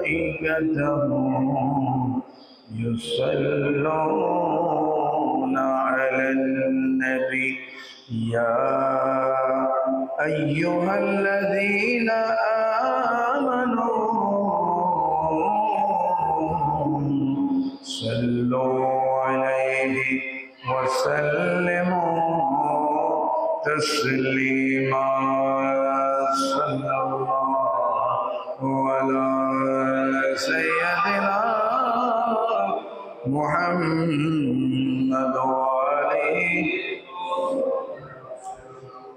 وملائكته يصلون على النبي يا أيها الذين آمنوا صلوا عليه وسلموا تسليما صلى الله على سيدنا محمد وآله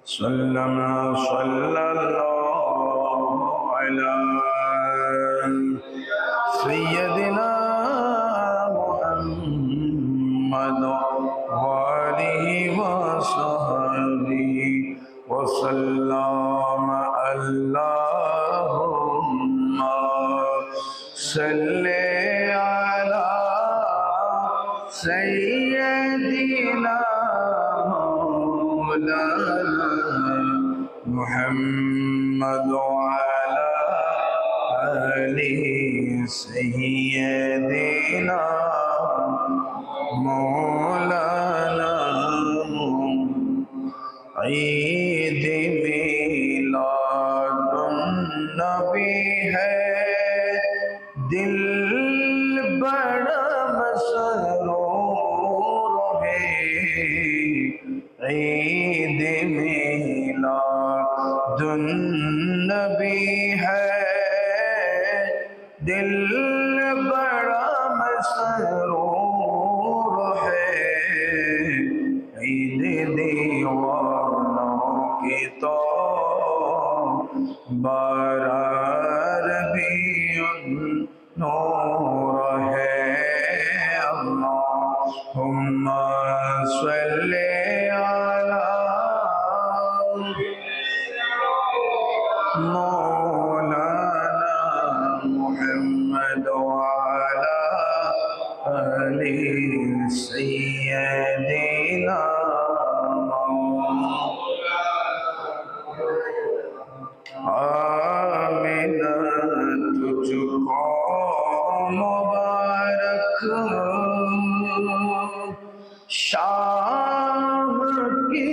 صلى الله على سيدنا محمد وآله وصحبه وسلم اللهم صل على سيدنا مولانا محمد وعلى آله سيدنا مولانا ईद मिलादुन्नबी है दिल बड़ा मसरूर है ईद मिलादुन्नबी है दिल बड़ा मसरूर है ईद दीवानों की तो बारार भी नूर है अल्लाहुम्मा सल्ली अला मौलाना मुहम्मद वअला आलि सय्यदिना आमिना तुझको मुबारक शाम की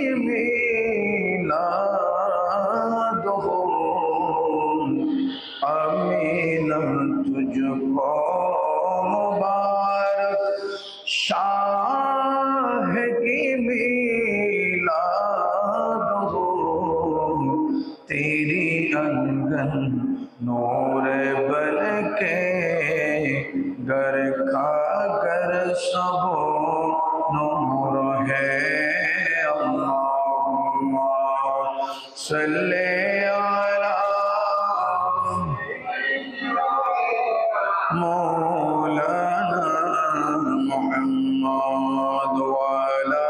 मीलाद हो आमिना तुझको मुबारक शाह की मीलाद हो तेरी अंगन नूर बन के घर का घर सब नूर है अल्लाहुम्मा सल्ली अला मौलाना मुहम्मद वाला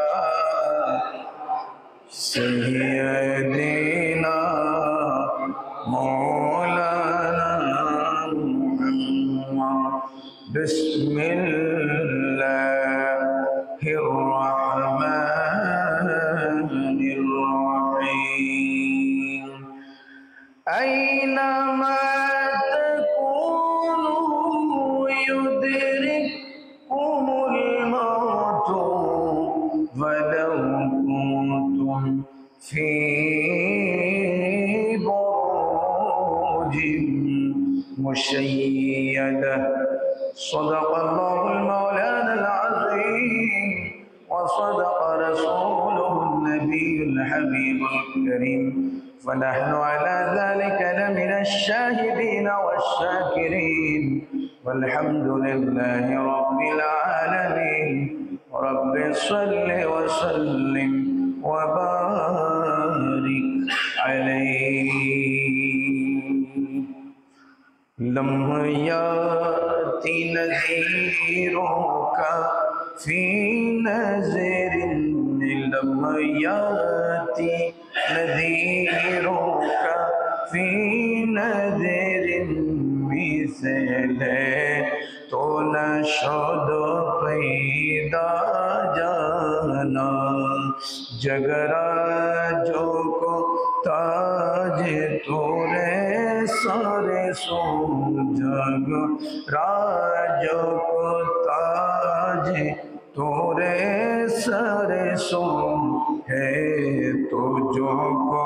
सय्यदिना मौलाना मुहम्मद बिस्मिल्लाहिर्रहमानिर्रहीम ऐनमा तकूनु युदरिकुमुल मौतु वलौ कुंतुम फी बुरूजिन मुशय्यदा सदक़ल्लाहुल मौलाना अज़ीम व सदक़ रसूलुहुन नबियुल हबीबुल करीम फ़नहनु अला ज़ालिका लमिनश शाहिदीन वश्शाकिरीन वल्हम्दुलिल्लाहि रब्बिल आलमीन रब्बि सल्लि व सल्लिम व बारिक अलैहि लम्हा याति नज़ीरों का फी नज़रिन लम्हा याति नज़ीरों का फी नज़रिन मिसले तो न शुद पैदा जाना जगरा जो को ताज तोरे सर सरे सो जग राजो को ताज तोरे सरे सो है तो जो को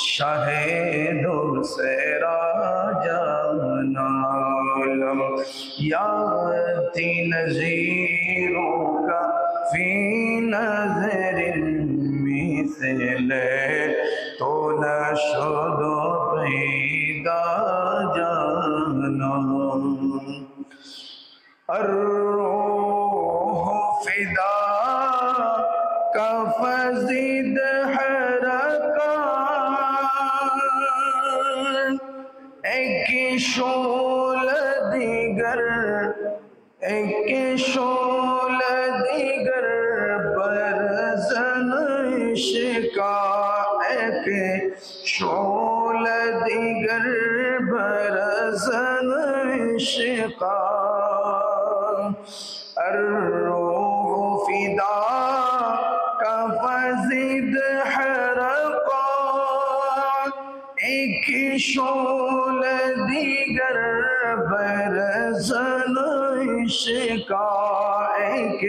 शहेदो से राजा नालम याति नज़ीरों का फी नज़रिन मिसले तो नशद पैदा जाना अर्रूह फिदा का फज़ीद हरकान एक शोल दिगर एक शोल दिगर बरज़न इश्क़ा एक शोल दिगर बरज़न इश्क़ा अर्रूह फिदा का फज़ीद हरका एक शोल दिगर बरज़न इश्क़ा एक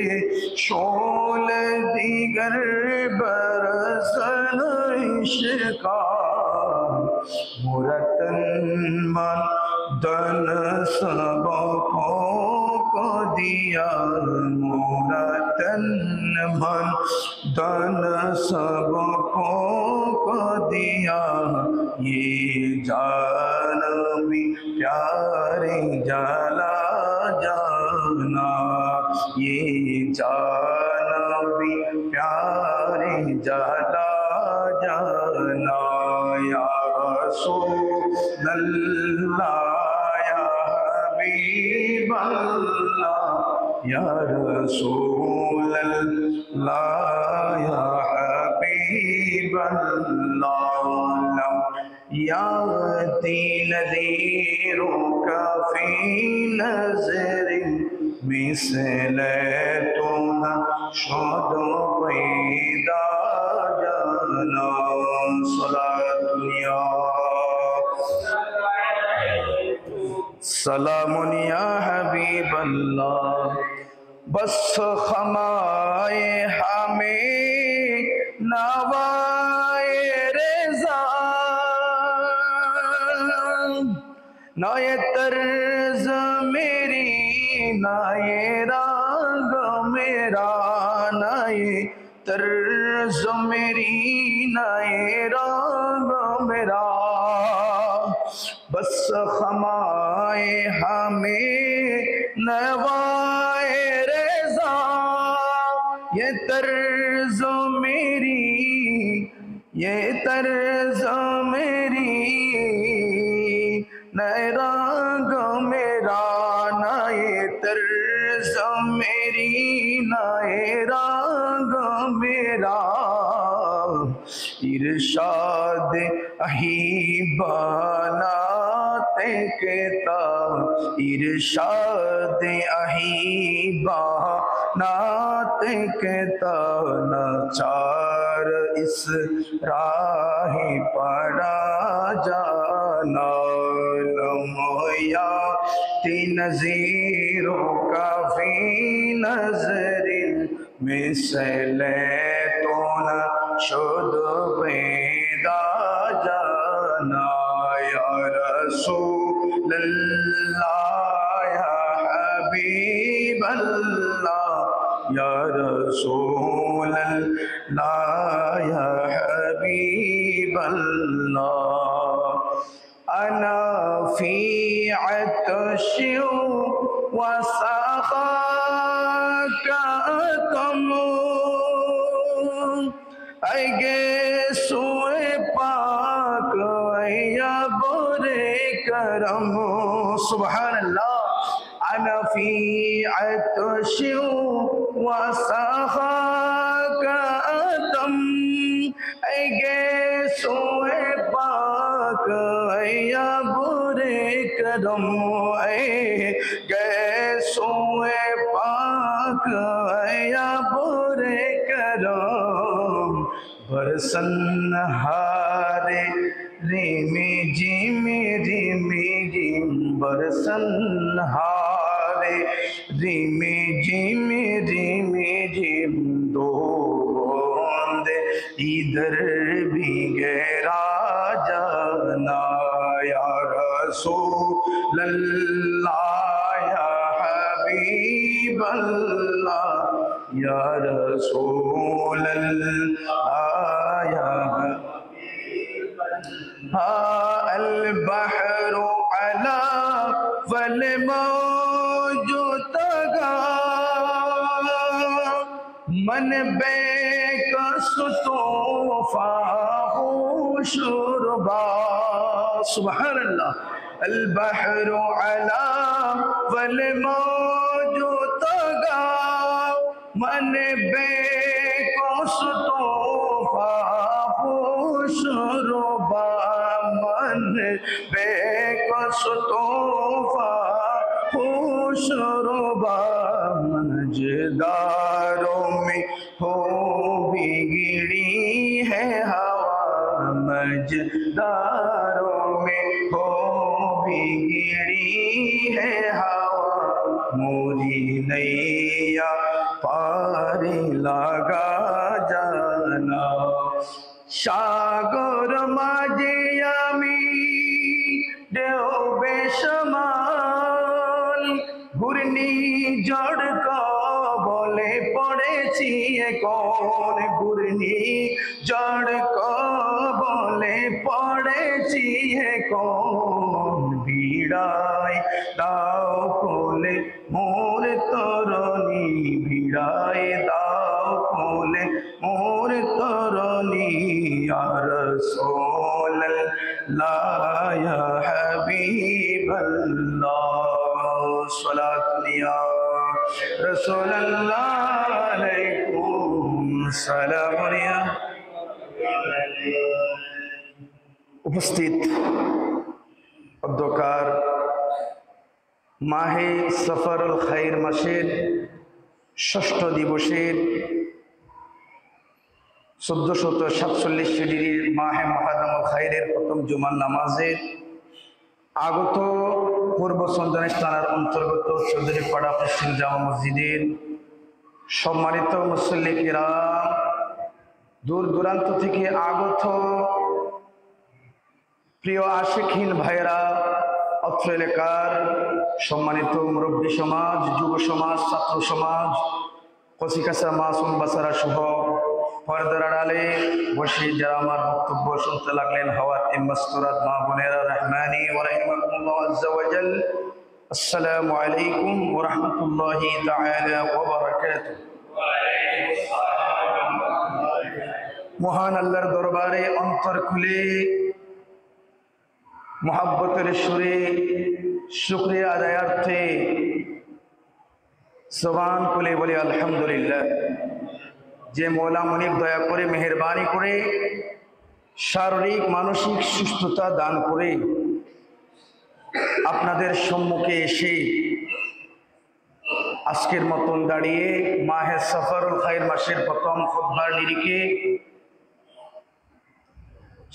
शोल दिगर बरज़न इश्क़ा मुरतन मन दन सबको को दिया मुरतन मन दन सबको को दिया ये जान भी प्यारे जला जाना ये जान भी प्यारे जला जाना या रसूल अल्लाह या हबीब अल्लाह या रसूल अल्लाह या हबीब अल्लाह याति नज़ीरों का फी नज़रिन मिसले तो नशद पैदा जाना सलातुनिया सलामुन या हबीब अल्लाह बस खमाए हमें नवाए रेज़ा ना ये तर्ज मेरी ना ये रंग मेरा ना ये तर्ज मेरी ना ये रंग मेरा बस खमाए हमें नवाए रेज़ा ये तर्ज मेरी ये तर्ज मेरी नए रंग मेरा नए तर्ज मेरी नए रंग मेरा इरशाद अहीबाना ते कहता इरशाद अहीबाना ते कहता नाचार इस राह पड़ा जाना याति नज़ीरों का फी नज़रिन मिसले तो नशद पैदा जाना या रसूल अल्लाह या हबीब अल्लाह या रसूल अल्लाह या हबीब अल्लाह अना फी अतशि व सखाकम अगे सोए पाक या बुरे करम सुभान अल्लाह अना फी अतशि व सखाकम अगे सोए पाक या बुरे करम गैसोए पाक या बुरे करम बरसन हारे रिमी जी झिम बरसन हारे, रिमी झिम दो बूंदे इधर भी गहरा जाना, या रसूल अल्लाह या हबीब अल्लाह, या रसूल अल्लाह या अल बहरु अला वल मौजु तगा, मन बेकस तोफा शुरबा। सुभान अल्लाह। अल बहरु अला वल मौजु तगा, मन बेकस तोफा शुरबा, मन बेकस तोफा शुरबा, मजदारों में हो बिगड़ी है हवा, मजदारों में हो बिगड़ी है हवा, मोरी नैया पार लगा जाना, সাগর মাঝে আমি ঢেউ বেসামাল, ঘূর্ণি ঝড় কবলে পড়েছি এখন, ঘূর্ণি ঝড় কবলে পড়েছি এখন, ভিড়ায় দাও কোলে মোর তরণী, ভিড়ায় দাও কোলে মোর তরণী, या रसूल अल्लाह या हबीब अल्लाह, सलात या रसूल अल्लाह अलैकुम सलाम। उपस्थित অধ্যকার মাহে সফরুল খাইর মাসের ষষ্ঠ দিবসের 1447 হিজরির মাহে মুহাররমুল খাইরের প্রথম জুমার নামাজের আগত পূর্ব সন্ধানী থানার অন্তর্গত চৌধুরীপাড়া পশ্চিম জামা মসজিদের সম্মানিত মুসল্লি কিরাম, দূর দূরান্ত থেকে আগত প্রিয় আশিকহীন ভাইয়েরা, অত্র এলাকার সম্মানিত মুরব্বী সমাজ, যুব সমাজ, ছাত্র সমাজ, কচিকাঁচা মাসুম বাচ্চারা সহ পর্দার আড়ালে বসে যারা আমার বক্তব্য শুনতে লাগলেন, হাওয়াতে মাসতুরাত মা বোনেরা রহমানি ওয়া রাহিমাকুমুল্লাহ আযজা ওয়া জাল, আসসালামু আলাইকুম ওয়া রাহমাতুল্লাহি তাআলা ওয়া বারাকাতুহু। মহান আল্লাহর দরবারে অন্তর খুলে মুহাব্বতের সুরে শুকরিয়া আদায়ার্থে জবান খুলে বলি আলহামদুলিল্লাহ। যে মওলা মুনিব দয়া করে মেহেরবানি করে শারীরিক মানসিক সুস্থতা দান করে আপনাদের সম্মুখে এসে আজকের মতন দাঁড়িয়ে মাহে সফরুল খাইর মাসের প্রথম খুতবার নিরিখে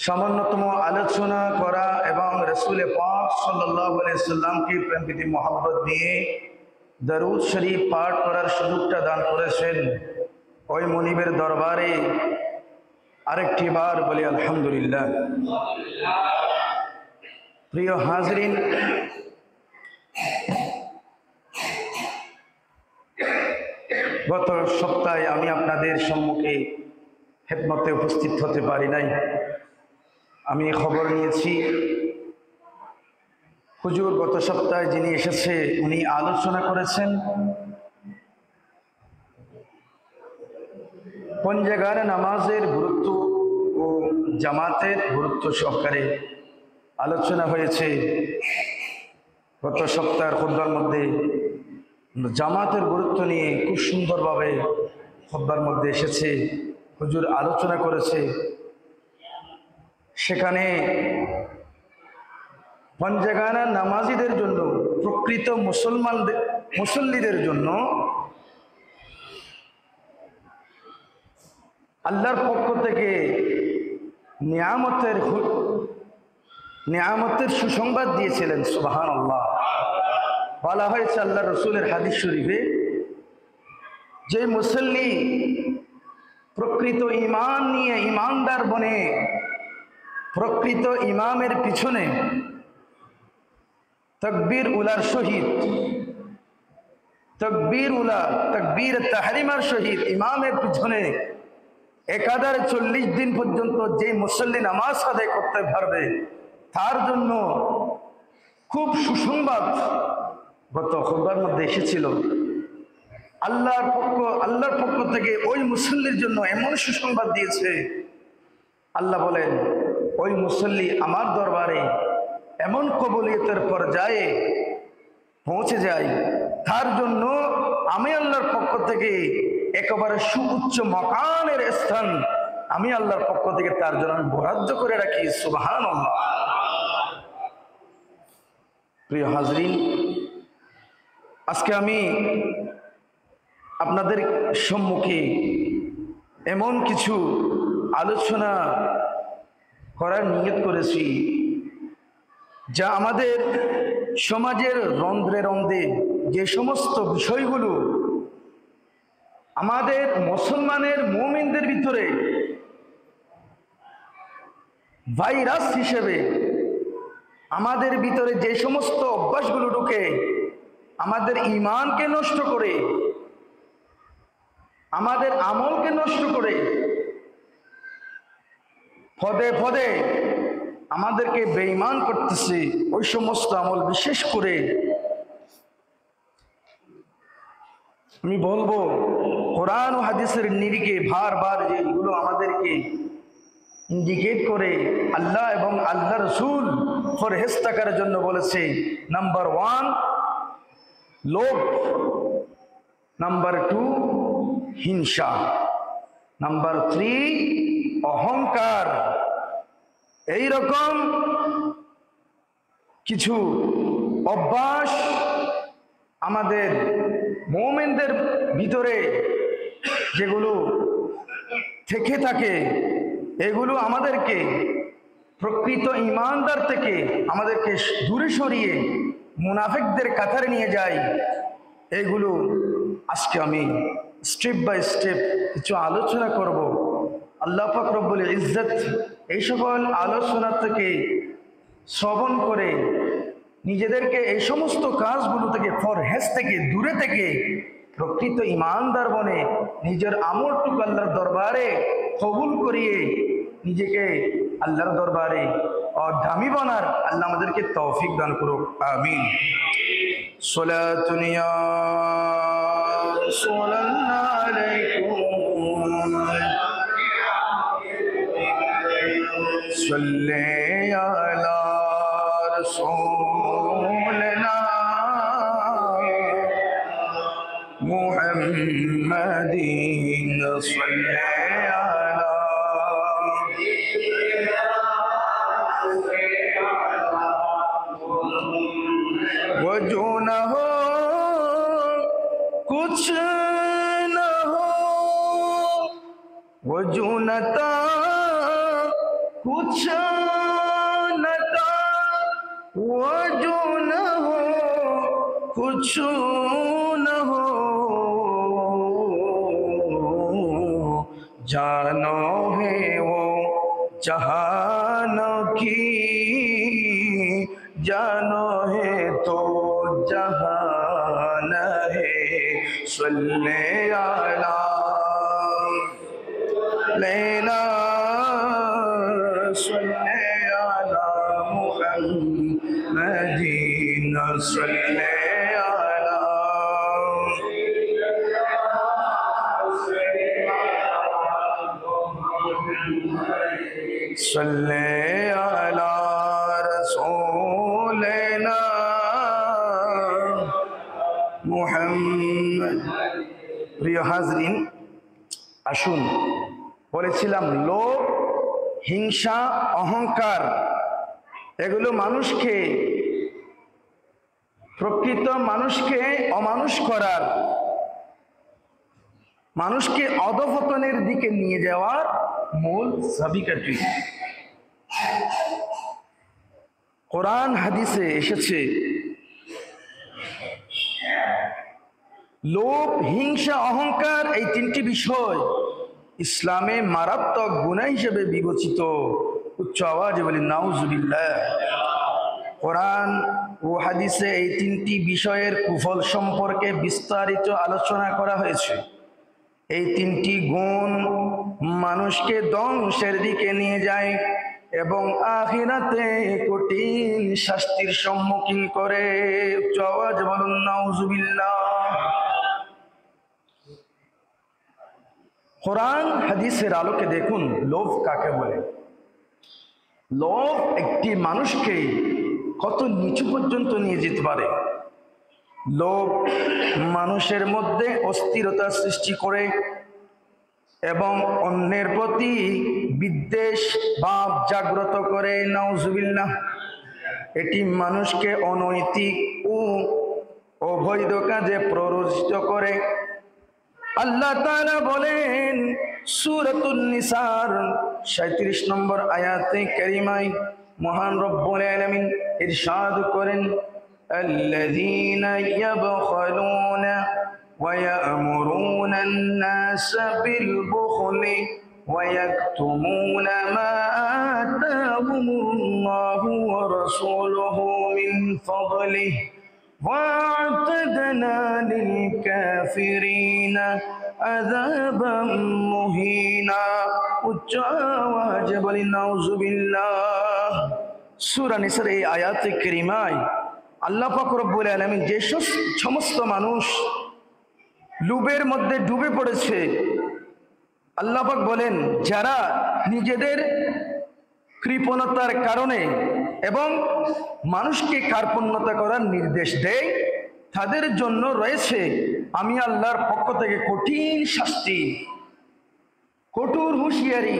সামান্যতম আলোচনা করা এবং রাসূল পাক সাল্লাল্লাহু আলাইহি সাল্লামকে প্রেম প্রীতি মহব্বত দিয়ে দরুদ শরীফ পাঠ করার সুযোগটা দান করেছেন, ওই মুনিবের দরবারে আরেকটি বার বলি আলহামদুলিল্লাহ। প্রিয় হাজরিন, গত সপ্তাহে আমি আপনাদের সম্মুখে খেদমতে উপস্থিত হতে পারি নাই। আমি খবর নিয়েছি হুজুর গত সপ্তাহে যিনি এসেছে উনি আলোচনা করেছেন পঞ্জাগার নামাজের গুরুত্ব ও জামাতের গুরুত্ব সহকারে আলোচনা হয়েছে। গত সপ্তাহের খুতবার মধ্যে জামাতের গুরুত্ব নিয়ে খুব সুন্দরভাবে খুতবার মধ্যে এসেছে, হুজুর আলোচনা করেছে। সেখানে পঞ্জাগানা নামাজিদের জন্য, প্রকৃত মুসল্লিদের জন্য আল্লাহর পক্ষ থেকে নিয়ামতের নিয়ামতের সুসংবাদ দিয়েছিলেন। সুবহানাল্লাহ। বলা হয়েছে আল্লাহ রসুলের হাদিস শরীফে, যে মুসল্লি প্রকৃত ঈমান নিয়ে ঈমানদার বনে প্রকৃত ইমামের পিছনে তাকবীর উলার সহিত, তাকবীর উলা তাকবীর তাহরিমার সহিত ইমামের পিছনে একাধারে 40 দিন পর্যন্ত যে মুসল্লি নামাজ আদায় করতে পারবে, তার জন্য খুব সুসংবাদ গত খুতবার মধ্যে এসেছিল। আল্লাহর পক্ষ থেকে ওই মুসল্লির জন্য এমন সুসংবাদ দিয়েছে। আল্লাহ বলেন, ওই মুসল্লি আমার দরবারে এমন কবুলিয়তের পর্যায়ে পৌঁছে যায়, তার জন্য আমি আল্লাহর পক্ষ থেকে একেবারে সুউচ্চ মাকানের স্থান আমি আল্লাহর পক্ষ থেকে তার জন্য আমি বরাদ্দ করে রাখি। সুবহানাল্লাহ। প্রিয় হাজরিন, আজকে আমি আপনাদের সম্মুখে এমন কিছু আলোচনা করার নিয়ত করেছি যা আমাদের সমাজের রন্ধ্রে রন্ধ্রে যে সমস্ত বিষয়গুলো আমাদের মুসলমানের মুমিনদের ভিতরে ভাইরাস হিসেবে আমাদের ভিতরে যে সমস্ত অভ্যাসগুলো ঢুকে আমাদের ঈমানকে নষ্ট করে, আমাদের আমলকে নষ্ট করে, পদে পদে আমাদেরকে বেঈমান করতেছে, ওই সমস্ত আমল বিশেষ করে আমি বলবো কোরআন ও হাদিসের নিরিখে বারবার যেগুলো আমাদেরকে ইন্ডিকেট করে আল্লাহ এবং আল্লাহ রসুল ফরহেস্তা করার জন্য বলেছে। নাম্বার 1 লোভ, নাম্বার 2 হিংসা, নাম্বার 3 অহংকার। এই রকম কিছু অভ্যাস আমাদের মুমিনদের ভিতরে যেগুলো থেকে থাকে, এগুলো আমাদেরকে প্রকৃত ঈমানদার থেকে আমাদেরকে দূরে সরিয়ে মুনাফিকদের কাতারে নিয়ে যায়। এগুলো আজকে আমি স্টেপ বাই স্টেপ কিছু আলোচনা করব। আল্লাহ পাক রব্বুল ইজ্জত এই সকল আলোচনা থেকে শ্রবণ করে নিজেদেরকে এই সমস্ত কাজগুলো থেকে ফরহেজ থেকে দূরে থেকে প্রকৃত ঈমানদার বনে নিজের আমলটুকু আল্লাহর দরবারে কবুল করিয়ে নিজেকে আল্লাহর দরবারে দামি বানার আল্লাহ আমাদেরকে তৌফিক দান করুক। আমিন। সালাতুন ইয়া রাসূলুল্লাহ আলাইকুম সাল্লি আলা রাসূলিনা মুহাম্মাদিন সাল্লি আলা वो जो न हो कुछ न हो, वो जो न था कुछ न था, वो जो न हो कुछ न हो, जानो है वो जहानों की, जानो है तो जहान है। सल्ले अला लैला सल्ले अला मुहम्मदिन सल्ले अला सल्ले अला रसूलिना মুহাম্মদ। প্রিয় হাজরিন, আসুন, বলেছিলাম লোভ, হিংসা, অহংকার এগুলো মানুষকে প্রকৃত মানুষকে অমানুষ করার, মানুষকে অধঃপতনের দিকে নিয়ে যাওয়ার মূল চাবিকাঠি। কোরআন হাদিসে এসেছে লোভ, হিংসা, অহংকার এই তিনটি বিষয় ইসলামে মারাত্মক গুনাহ হিসেবে বিবেচিত। উচ্চ আওয়াজে বলি নাউজুবিল্লাহ। কোরআন ও হাদিসে এই তিনটি বিষয়ের কুফল সম্পর্কে বিস্তারিত আলোচনা করা হয়েছে। এই তিনটি গুণ মানুষকে ধ্বংসের দিকে নিয়ে যায় এবং আখিরাতে কঠিন শাস্তির সম্মুখীন করে। উচ্চ আওয়াজে বলুন নাউজুবিল্লাহ। কোরআন হাদিসের আলোকে দেখুন লোভ কাকে বলে। লোভ একটি মানুষকে কত নিচু পর্যন্ত নিয়ে যেতে পারে। লোভ মানুষের মধ্যে অস্থিরতা সৃষ্টি করে এবং অন্যের প্রতি বিদ্বেষ ভাব জাগ্রত করে। নাউজুবিল্লাহ। এটি মানুষকে অনৈতিক ও অবৈধ কাজে প্ররোচিত করে। আল্লাহ তাআলা বলেন সূরাতুন নিসার 37 নম্বর আয়াতে কারিমায় মহান রব্বুল আলামিন ইরশাদ করেন, আল্লাযীনা ইয়াবখালুনা ওয়া ইয়া'মুরুনা আন-নাসা বিল বুখলি ওয়া ইয়াকতুমুনা মা আতাহুমুল্লাহু ওয়া রাসূলুহু মিন ফাদলিহি وَأَعْتَدْنَا لِلْكَافِرِينَ عَذَابًا مُهِينًا। উচ্চ আওয়াজে বলি নাউজুবিল্লাহ। সূরা নিসার এই আয়াতে কারিমায় আল্লাহ পাক রব্বুল আলামিন যে সমস্ত মানুষ লোভের মধ্যে ডুবে পড়েছে, আল্লাহ পাক বলেন যারা নিজেদের কৃপণতার কারণে এবং মানুষকে কার্পণ্যতা করার নির্দেশ দেয়, তাদের জন্য রয়েছে আমি আল্লাহর পক্ষ থেকে কঠিন শাস্তি, কঠোর হুঁশিয়ারি।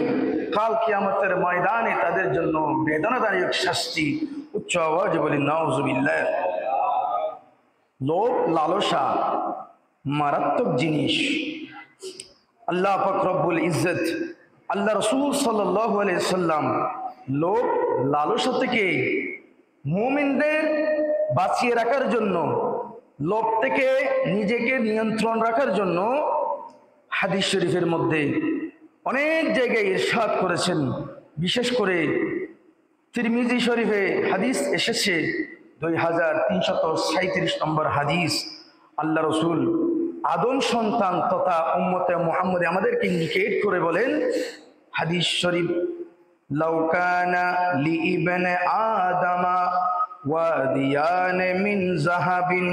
কাল কিয়ামতের ময়দানে তাদের জন্য বেদনাদায়ক শাস্তি। উচ্চ আওয়াজে বলি নাউজুবিল্লাহ। লোভ, লালসা মারাত্মক জিনিস। আল্লাহ পাক রব্বুল ইজ্জত, আল্লাহ রাসূল সাল্লাল্লাহু আলাইহি সাল্লাম লোভ, লালসা থেকে মুমিনদের বাঁচিয়ে রাখার জন্য, লোভ থেকে নিজেকে নিয়ন্ত্রণ রাখার জন্য হাদিস শরীফের মধ্যে অনেক জায়গায় ইরশাদ করেছেন। বিশেষ করে তিরমিজি শরীফে হাদিস এসেছে 2337 নম্বর হাদিস। আল্লাহ রসুল আদম সন্তান তথা উম্মতে মুহাম্মদে আমাদেরকে ইন্ডিকেট করে বলেন, হাদিস শরীফ, লাউ কানা লিইবনে আদামা ওয়াদিয়ান মিন যাহাবিন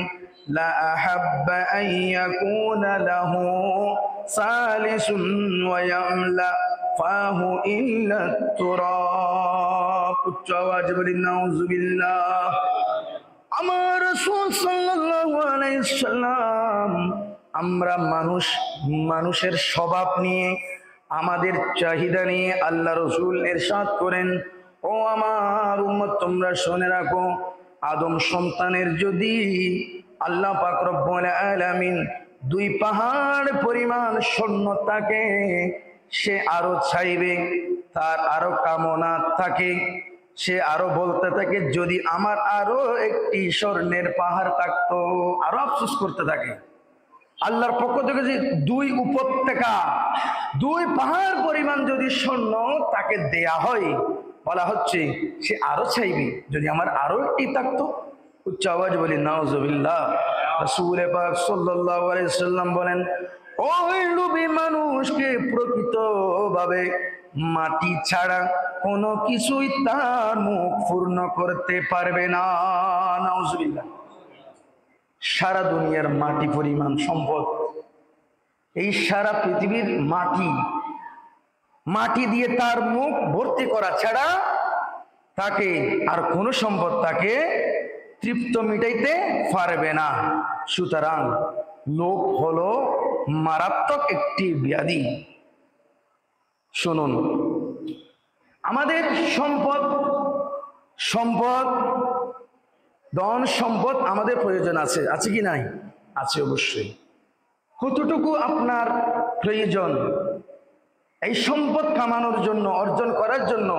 লা আহাব্বা আন ইয়াকুনা লাহু সালিসুন ওয়া ইয়ামলা ফাহু ইল্লা তুরাব। উচ্চ আওয়াজে বলি নাউজুবিল্লাহ। আমার রাসূল সাল্লাল্লাহু আলাইহি সাল্লাম, আমরা মানুষের স্বভাব নিয়ে, আমাদের চাহিদা নিয়ে আল্লাহ রসুল ইরশাদ করেন, ও আমার উম্মত তোমরা শুনে রাখো, আদম সন্তানের যদি আল্লাহ পাক রব্বুল আলামিন 2 পাহাড় পরিমাণ স্বর্ণ থাকে, সে আরো চাইবে, তার আরো কামনা থাকে, সে আরো বলতে থাকে যদি আমার আরো একটি স্বর্ণের পাহাড় থাকতো, আরো আফসোস করতে থাকে। আল্লাহর পক্ষ থেকে যে 2 উপত্যকা, 2 পাহাড় পরিমাণ যদি স্বর্ণ তাকে দেয়া হয়, বলা হচ্ছে সে আরো চাইবে যদি আমার আরো একটি থাকতো। উচ্চ আওয়াজ বলি নাউজুবিল্লাহ। রাসূল পাক সাল্লাল্লাহু আলাইহি সাল্লাম বলেন, ওই লোভী মানুষকে প্রকৃতভাবে মাটি ছাড়া কোনো কিছুই তার মুখ পূর্ণ করতে পারবে না। নাউজুবিল্লাহ। সারা দুনিয়ার মাটি পরিমাণ সম্পদ, এই সারা পৃথিবীর মাটি দিয়ে তার মুখ ভর্তি করা ছাড়া তাকে আর কোনো সম্পদ তাকে তৃপ্ত মিটাইতে পারবে না। সুতরাং লোভ হলো মারাত্মক একটি ব্যাধি। শুনুন, আমাদের সম্পদ ধন সম্পদ আমাদের প্রয়োজন আছে, আছে কি নাই? আছে অবশ্যই। কতটুকু আপনার প্রয়োজন এই সম্পদ কামানোর জন্য, অর্জন করার জন্য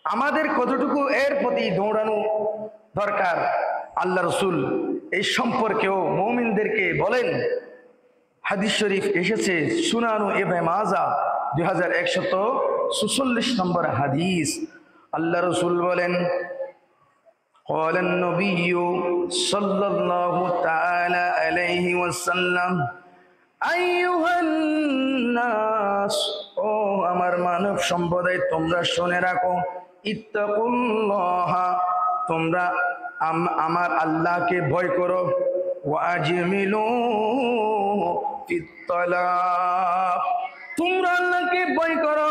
আমাদের কতটুকু এর প্রতি দৌড়ানো দরকার। আল্লাহ রসুল এই সম্পর্কেও মুমিনদেরকে বলেন। হাদিস শরীফ এসেছে সুনানু ইবনে মাজাহ 2146 নম্বর হাদিস। আল্লাহ রসুল বলেন, قال النبي صلى الله تعالى عليه وسلم أيها الناس ও আমার মানব সম্প্রদায় তোমরা শুনে রাখো, ইত্তাকুল্লাহ তোমরা আমার আল্লাহকে ভয় করো, ওয়াজমিলু ফিত তালাব তোমরা আল্লাহকে ভয় করো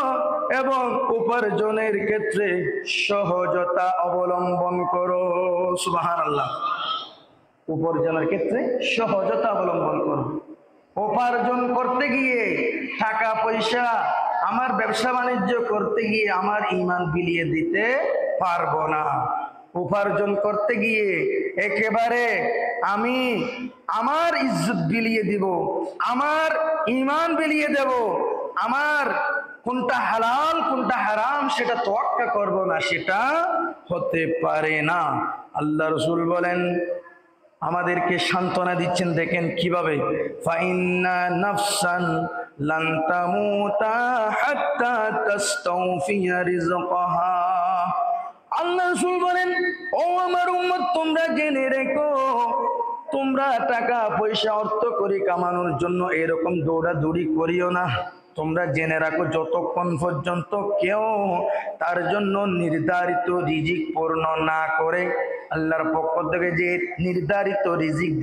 এবং উপার্জনের ক্ষেত্রে সহজতা অবলম্বন করো। সুবহানাল্লাহ। উপার্জনের ক্ষেত্রে সহজতা অবলম্বন করো। উপার্জন করতে গিয়ে টাকা পয়সা, আমার ব্যবসা বাণিজ্য করতে গিয়ে আমার ঈমান বিলিয়ে দিতে পারবো না। উপার্জন করতে গিয়ে একেবারে আমি আমার ইজ্জত বিলিয়ে দিব, আমার ঈমান বিলিয়ে দেব, আমার কোনটা হালাল কোনটা হারাম সেটা তোয়াক্কা করব না, সেটা হতে পারে না। আল্লাহ রাসূল বলেন, আমাদেরকে সান্ত্বনা দিচ্ছেন, দেখেন কিভাবে, ফাইন্না নাফসান লান তামুতা হাত্তা তাস্তাওফিয়া রিজকাহা। আল্লাহ রাসূল বলেন, ও আমার উম্মত তোমরা জেনে রেখো, তোমরা টাকা পয়সা অর্থ করি কামানোর জন্য এরকম দৌড়াদৌড়ি করিও না। তোমরা জেনে রাখো যতক্ষণ পর্যন্ত কেউ তার জন্য নির্ধারিত রিজিক পূর্ণ না করে, আল্লাহর পক্ষ থেকে যে নির্ধারিত রিজিক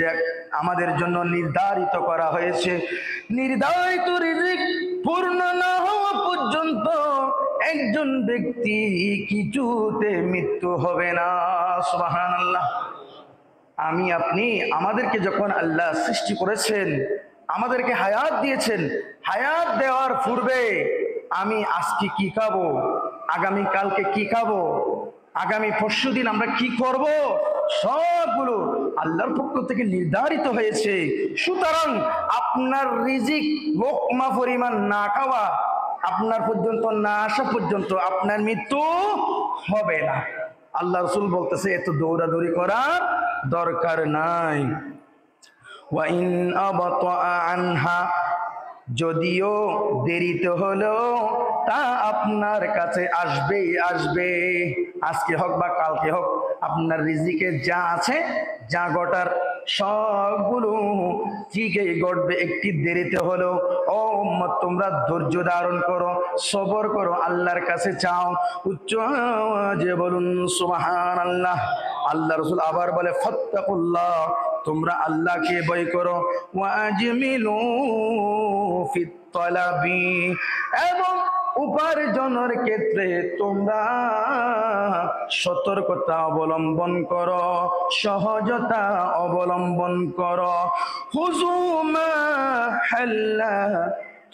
আমাদের জন্য নির্ধারিত করা হয়েছে, নির্ধারিত রিজিক পূর্ণ না হওয়া পর্যন্ত একজন ব্যক্তি কিছুতে মৃত্যু হবে না। সুবহানাল্লাহ। আমি আপনি আমাদেরকে যখন আল্লাহ সৃষ্টি করেছেন, আমাদেরকে হায়াত দিয়েছেন, হায়াত দেওয়ার পূর্বে আমি আজকে কি খাবো, আগামী কালকে কি খাবো, আগামী পরশুদিন আমরা কি করব, সবগুলো আল্লাহর পক্ষ থেকে নির্ধারিত হয়েছে। সুতরাং আপনার রিজিক লোকমা পরিমাণ না খাওয়া, আপনার পর্যন্ত না আসা পর্যন্ত আপনার মৃত্যু হবে না। আল্লাহ রাসূল বলতেছে এত দৌড়াদৌড়ি করার দরকার নাই। ওয়াইন আবতা আনহা যদিও দেরিতে হলেও তা আপনার কাছে আসবেই আসবে। আজকে হোক বা কালকে হোক আপনার রিজিকে যা আছে, যা ঘটার সবগুলো ঠিকই ঘটবে, একটি দেরিতে হলেও। ও উম্মত তোমরা ধৈর্য ধারণ করো, সবর করো, আল্লাহর কাছে চাও। উচ্চ যে বলুন সুবহানাল্লাহ। আল্লাহ রাসূল আবার বলে, ফাত্তাকুল্লাহ তোমরা আল্লাহকে ভয় করো, ওয়াজমিলু ফিত তালাবি এবং উপার্জনের ক্ষেত্রে তোমরা সতর্কতা অবলম্বন করো, সহজতা অবলম্বন করো। হুজুমা হাল্লা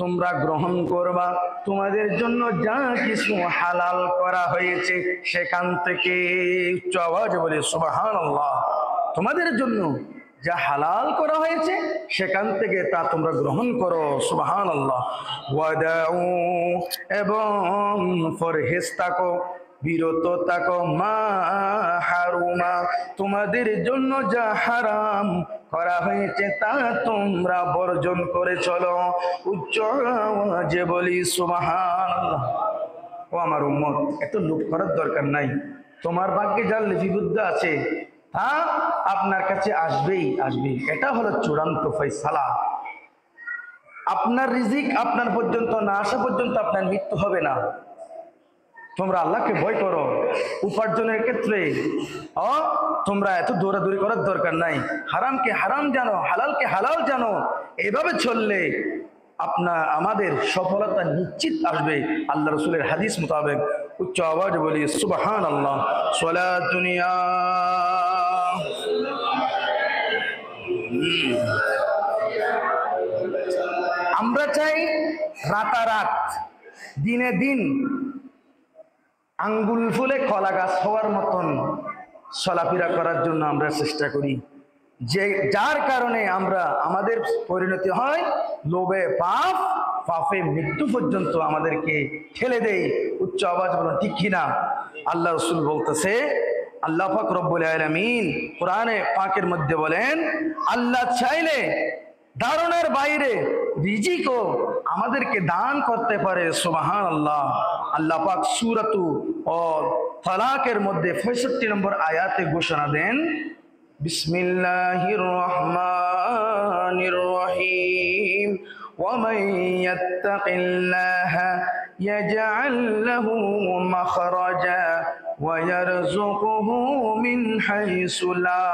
তোমরা গ্রহণ করবা তোমাদের জন্য যা কিছু হালাল করা হয়েছে সেখান থেকে। উচ্চ আওয়াজে বলে সুবহানাল্লাহ। তোমাদের জন্য যা হালাল করা হয়েছে সেখান থেকে তা তোমরা গ্রহণ করো। সুবহানাল্লাহ। ওয়াদাউ এবং পরহেজ থাকো, বিরত থাকো, মা হারুমা তোমাদের জন্য যা হারাম করা হয়েছে তা তোমরা বর্জন করে চলো। উচ্চ আওয়াজে বলি সুবহানাল্লাহ। ও আমার উম্মত, এত লোভ করার দরকার নাই। তোমার ভাগ্যে যার লিপিবদ্ধ আছে তা আপনার কাছে আসবেই আসবে। এটা হলো চূড়ান্ত ফয়সালা। আপনার রিজিক আপনার পর্যন্ত না আসা পর্যন্ত আপনার মৃত্যু হবে না। তোমরা আল্লাহকে ভয় করো, উপার্জনের ক্ষেত্রে তোমরা এত দৌড়াদৌড়ি করার দরকার নাই। হারামকে হারাম জানো, হালালকে হালাল জানো। এভাবে চললে আমাদের সফলতা নিশ্চিত আসবে আল্লাহ রাসূলের হাদিস মোতাবেক। উচ্চ আওয়াজে বলি সুবহানাল্লাহ। সালাত দুনিয়া আমরা চাই রাতারাত, দিনে দিন আঙ্গুল ফুলে কলা গাছ হওয়ার মতন চলাফেরা করার জন্য আমরা চেষ্টা করি, যে যার কারণে আমাদের পরিণতি হয় লোভে পাপ, পাপে মৃত্যু পর্যন্ত আমাদেরকে ঠেলে দেয়। উচ্চ আওয়াজ বলুন ঠিক কিনা? আল্লাহ রাসূল বলতেছে, আল্লাহ পাক রব্বুল আলামিন কোরআনে পাকের মধ্যে বলেন, আল্লাহ চাইলে ধারণার বাইরে রিজিকও আমাদেরকে দান করতে পারে। সুবহানাল্লাহ। আল্লাহ পাক সূরাতু তালাকের মধ্যে 65 নম্বর আয়াতে ঘোষণা দেন, বিসমিল্লাহির রহমানির রহিম, ওয়ামান ইয়াত্তাকিল্লাহা ইয়াজআল লাহু মাখরাজা ওয়া ইয়ারযুকুহু মিন হাইসু লা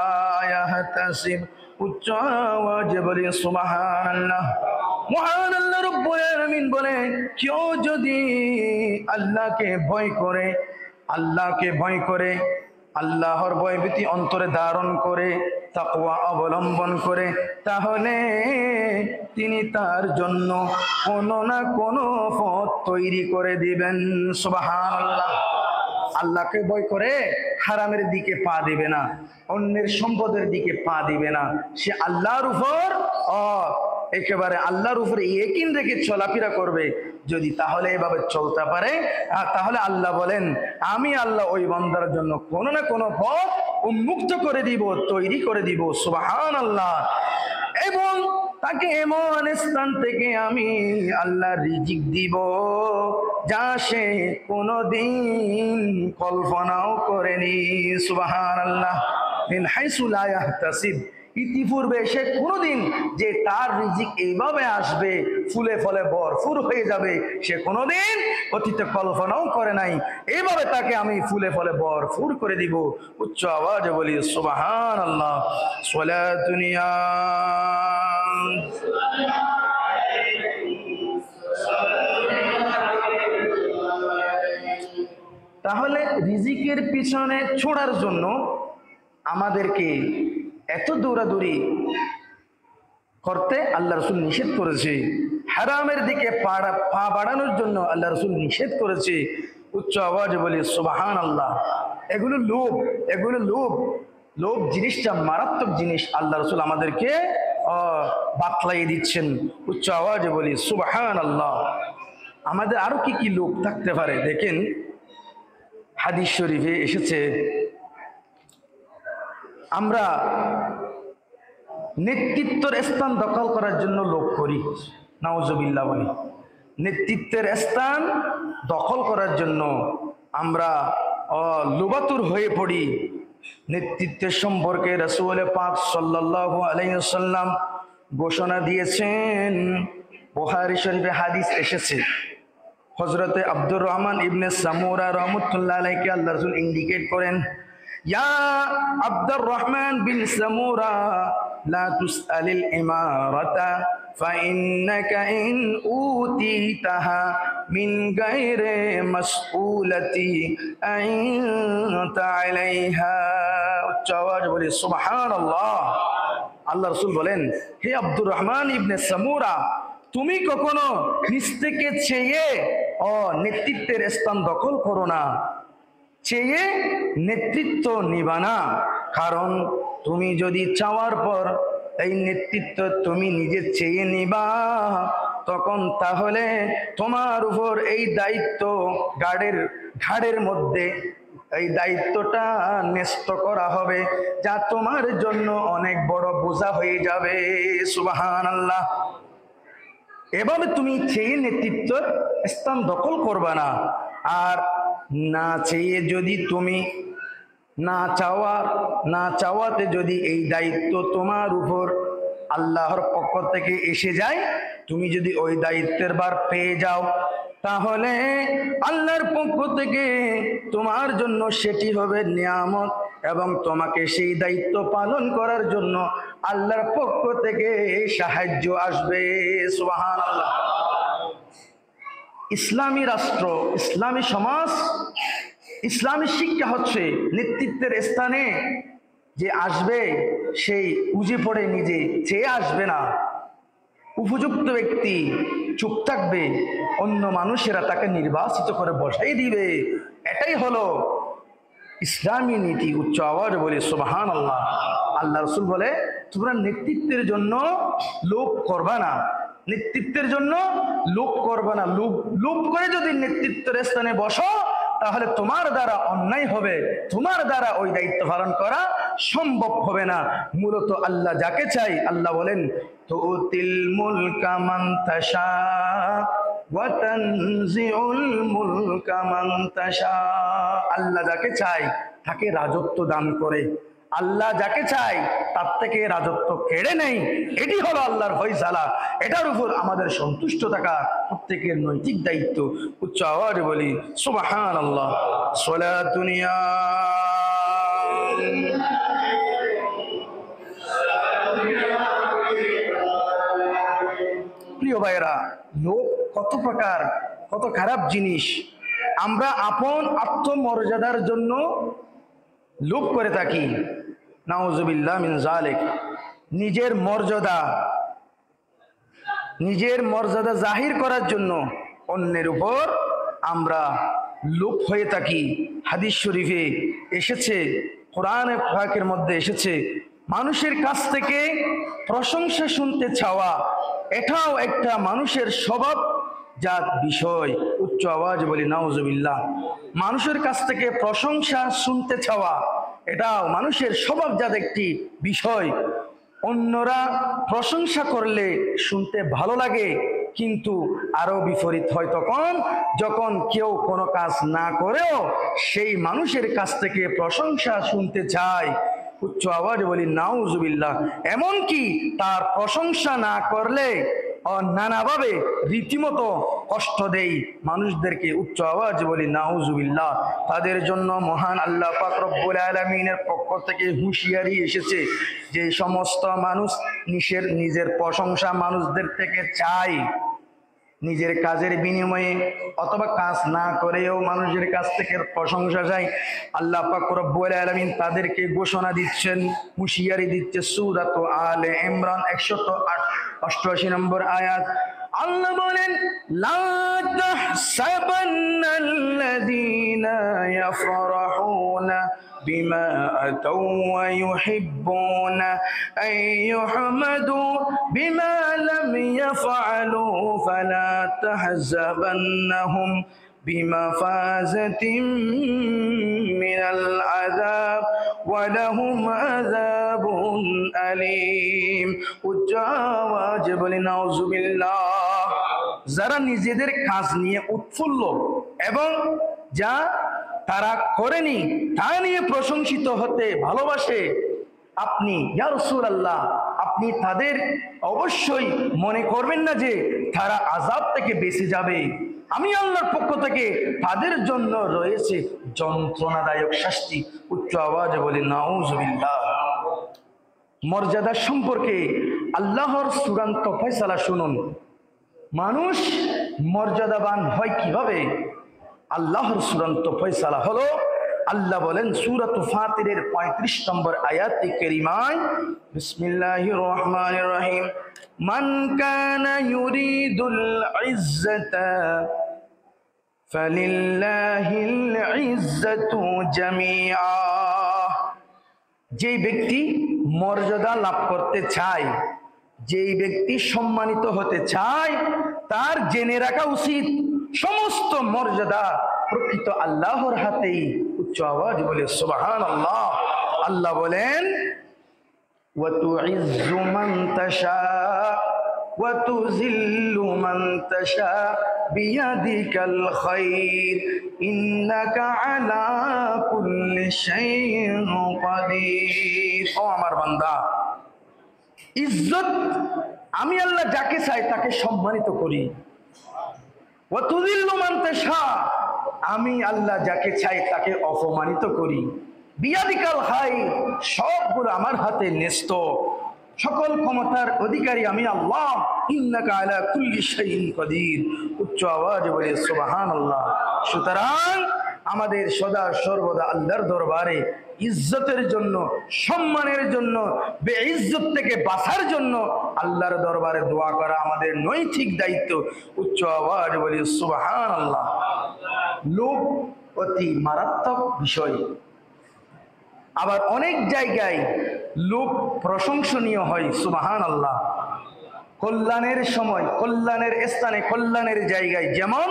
ইয়াহতাসিব। উচ্চ আওয়াজে বলি সুবহানাল্লাহ। মহান আল্লাহ রাব্বুল আলামিন বলে, কেউ যদি আল্লাহকে ভয় করে, আল্লাহর ভয়ভীতি অন্তরে ধারণ করে, তাকওয়া অবলম্বন করে, তাহলে তিনি তার জন্য কোনো না কোনো পথ তৈরি করে দিবেন। সুবহানাল্লাহ। আল্লাহকে ভয় করে হারামের দিকে পা দিবে না, অন্যের সম্পদের দিকে পা দিবে না। সে আল্লাহর উপর একেবারে আল্লাহর উপরে ইয়াকিন রেখে চলাফেরা করবে। যদি তাহলে এভাবে চলতে পারে, তাহলে আল্লাহ বলেন, আমি আল্লাহ ওই বান্দার জন্য কোনো না কোনো পথ উন্মুক্ত করে দিব, তৈরি করে দিব। সুবহানাল্লাহ। এবং তাকে এমন স্থান থেকে আমি আল্লাহ রিজিক দিব যা সে কোনোদিন কল্পনাও করেনি। সুবহানাল্লাহ। মিন হাইসু লা ইয়াহতাসিব। ইতিপূর্বে সে কোনোদিন যে তার রিজিক এইভাবে আসবে, ফুলে ফলে ভরপুর হয়ে যাবে, সে কোনোদিন অতীতে কল্পনাও করে নাই। এইভাবে তাকে আমি ফুলে ফলে ভরপুর করে দিব। উচ্চ আওয়াজে বলি সুবহানাল্লাহ। সালাতুন ইয়া তাহলে রিজিকের পিছনে ছোড়ার জন্য আমাদেরকে এত দৌড়াদৌড়ি করতে আল্লাহ রাসূল নিষেধ করেছে। হারামের দিকে পা বাড়ানোর জন্য আল্লাহ রাসূল নিষেধ করেছে। উচ্চ আওয়াজে বলি সুবহানাল্লাহ। এগুলো লোভ জিনিসটা মারাত্মক জিনিস। আল্লাহ রাসূল আমাদেরকে বাতলাই দিচ্ছেন। উচ্চ আওয়াজে বলি সুবহানাল্লাহ। আমাদের আরো কি কি লোভ থাকতে পারে দেখেন, হাদিস শরীফে এসেছে, আমরা নেতৃত্বের স্থান দখল করার জন্য লোভ করি। নাউজুবিল্লাহ বলি। নেতৃত্বের স্থান দখল করার জন্য আমরা লোভাতুর হয়ে পড়ি। নেতৃত্বের সম্পর্কে রাসূল পাক সাল্লাল্লাহু আলাইহি ওয়াসাল্লাম ঘোষণা দিয়েছেন। বুখারী শরীফে হাদিস এসেছে, হযরতে আব্দুর রহমান ইবনে সামুরা রাহমাতুল্লাহ আলাইহি আল্লাহ রাসূল ইন্ডিকেট করেন, ইয়া আব্দুর রহমান বিন সামুরা লা তুসআলিল ইমারাতা ফাইন্নাকা ইন উতিতাহা মিন গায়রি মাসউলাতি আনতা আলাইহা। উচ্চ আওয়াজে বলি সুবহানাল্লাহ। আল্লাহ রাসূল বলেন, হে আব্দুর রহমান ইবনে সামুরা, তুমি কখনো নিজ থেকে চেয়ে নেতৃত্বের স্থান দখল করো না, চেয়ে নেতৃত্ব নিবা না। কারণ তুমি যদি চাওয়ার পর এই নেতৃত্ব তুমি নিজে চেয়ে নিবা, তখন তাহলে তোমার উপর এই দায়িত্ব ঘাড়ের মধ্যে এই দায়িত্বটা ন্যস্ত করা হবে, যা তোমার জন্য অনেক বড় বোঝা হয়ে যাবে। সুবহানাল্লাহ। এভাবে তুমি চেয়ে নেতৃত্বের স্থান দখল করবা না। আর না চেয়ে যদি তুমি না চাওয়াতে যদি এই দায়িত্ব তোমার উপর আল্লাহর পক্ষ থেকে এসে যায়, তুমি যদি ওই দায়িত্বের ভার পেয়ে যাও, তাহলে আল্লাহর পক্ষ থেকে তোমার জন্য সেটি হবে নিয়ামত, এবং তোমাকে সেই দায়িত্ব পালন করার জন্য আল্লাহর পক্ষ থেকে সাহায্য আসবে। সুবহানাল্লাহ। ইসলামী রাষ্ট্র, ইসলামী সমাজ, ইসলামী শিক্ষা হচ্ছে নেতৃত্বের স্থানে যে আসবে সেই বুঝে পড়ে নিজে চেয়ে আসবে না। উপযুক্ত ব্যক্তি চুপ থাকবে, অন্য মানুষেরা তাকে নির্বাচিত করে বসাই দিবে। এটাই হলো ইসলামী নীতি। উচ্চ আওয়াজে বলি সুবহানাল্লাহ। আল্লাহ রাসূল বলে, তোমরা নেতৃত্বের জন্য লোভ করবা না, নেতৃত্বের জন্য লোভ করবা না। লোভ করে যদি নেতৃত্বের স্থানে বসো, তাহলে তোমার দ্বারা অন্যায় হবে, তোমার দ্বারা ওই দায়িত্ব পালন করা সম্ভব হবে না। মূলত আল্লাহ যাকে চাই, আল্লাহ বলেন তুতিল মুলকা মান তাশা ওয়া তানজিউল মুলকা মান তাশা। আল্লাহ যাকে চাই তাকে রাজত্ব দান করে, আল্লাহ যাকে চাই তার থেকে রাজত্ব কেড়ে নেই। এটি হলো আল্লাহর ফয়সালা। এটার উপর আমাদের সন্তুষ্ট থাকা প্রত্যেকের নৈতিক দায়িত্ব। উচ্চ আওয়াজে বলি সুবহানাল্লাহ। সালাতুন ইয়া প্রিয় ভাইরা, লোক কত প্রকার, কত খারাপ জিনিস। আমরা আপন আত্মমর্যাদার জন্য লোভ করে থাকি, নাউজুবিল্লাহ মিন যালিক। নিজের মর্যাদা জাহির করার জন্য অন্যের উপর আমরা লোভ হয়ে থাকি। হাদিস শরীফে এসেছে, কোরআনে পাকের মধ্যে এসেছে, মানুষের কাছ থেকে প্রশংসা শুনতে চাওয়া এটাও একটা মানুষের স্বভাব জাত বিষয়। উচ্চ আওয়াজ বলি নাউজুবিল্লাহ। মানুষের কাছ থেকে প্রশংসা শুনতে চাওয়া এটাও মানুষের স্বভাবজাত একটি বিষয়। অন্যরা প্রশংসা করলে শুনতে ভালো লাগে, কিন্তু আরো বিপরীত হয় তখন যখন কেউ কোনো কাজ না করেও সেই মানুষের কাছ থেকে প্রশংসা শুনতে চায়। উচ্চ আওয়াজে বলি নাউজুবিল্লাহ। এমনকি তার প্রশংসা না করলে নানাভাবে রীতিমতো কষ্ট দেই মানুষদেরকে। উচ্চ আওয়াজে বলি নাউজুবিল্লাহ। তাদের জন্য মহান আল্লাহ পাক রব্বুল আলামিনের পক্ষ থেকে হুঁশিয়ারি এসেছে, যে সমস্ত মানুষ নিজের প্রশংসা মানুষদের থেকে চায়, নিজের কাজের বিনিময়ে অথবা কাজ না করেও মানুষের কাছ থেকে প্রশংসা চাই, আল্লাহ পাক রব্বুল আলামিন তাদেরকে ঘোষণা দিচ্ছেন, হুঁশিয়ারি দিচ্ছে। সূরাত আলে ইমরান 188 নম্বর আয়াত। আল্লাহ বলেন লা তাহসাবান্নাল্লাযীনা ইয়াফরাহুনা বিমা আতাউ ওয়া ইউহিব্বুনা আন ইউহমাদু বিমা লাম ইয়াফআলু ফালা তাহসাবান্নাহুম বিমাফাযাতিন মিনাল আযাব ওয়া লাহুম আযাবুন আলীম। উচ্চ আওয়াজে বলি নাউজুবিল্লাহ। যারা নিজেদের কাজ নিয়ে উৎফুল্ল এবং যা তারা করেনি তা নিয়ে প্রশংসিত হতে ভালোবাসে, আপনি ইয়া রাসূলুল্লাহ, আপনি তাদের অবশ্যই মনে করবেন না যে তারা আযাব থেকে বেঁচে যাবে। আমি আল্লাহর পক্ষ থেকে তাদের জন্য রয়েছে যন্ত্রণাদায়ক শাস্তি। উচ্চ আওয়াজে বলি নাউজুবিল্লাহ। মর্যাদা সম্পর্কে আল্লাহর চূড়ান্ত ফয়সালা শুনুন। মানুষ মর্যাদাবান হয় কিভাবে? আল্লাহর চূড়ান্ত ফয়সালা হলো, আল্লাহ বলেন সূরাত ফাতিরের 35 নম্বর আয়াতে কারিমায়, বিসমিল্লাহির রহমানির রহিম, মান কানা ইউরিদুল ইজ্জাতা ফালিল্লাহিল ইজ্জাতু জামিআ। যেই ব্যক্তি মর্যাদা লাভ করতে চায়, যেই ব্যক্তি সম্মানিত হতে চায়, তার জেনে রাখা উচিত সমস্ত মর্যাদা প্রকৃত আল্লাহর হাতেই। উচ্চ আওয়াজ বলে সুবহানাল্লাহ। আল্লাহ বলেন ওয়া তুইজ্জু মান তাশা ওয়া তুযিল্লু মান তাশা বিয়াদিকাল খায়র ইন্নাকা আলা কুল্লি শাইইন কাদির। ও আমার বান্দা, ইজ্জত আমি আল্লাহ যাকে চাই তাকে সম্মানিত করি। ওয়া তুযিল্লু মান তাশা, আমি আল্লাহ যাকে চাই তাকে অপমানিত করি। বিয়াদিকাল খায়র, সবগুলো আমার হাতে ন্যস্ত, সকল ক্ষমতার অধিকারী আমি আল্লাহ। ইন্নাকা আলা কুল্লি শাইইন কাদির। উচ্চ আওয়াজে বলে সুবহানাল্লাহ। সুতরাং আমাদের সদা সর্বদা আল্লাহর দরবারে ইজ্জতের জন্য, সম্মানের জন্য, বেইজ্জত থেকে বাঁচার জন্য আল্লাহর দরবারে দোয়া করা আমাদের নৈতিক দায়িত্ব। উচ্চ আওয়াজে বলে সুবহানাল্লাহ। লোভ অতি মারাত্মক বিষয়। আবার অনেক জায়গায় লোভ প্রশংসনীয় হয়। সুবহানাল্লাহ। কল্যাণের সময়, কল্যাণের স্থানে, কল্যাণের জায়গায়, যেমন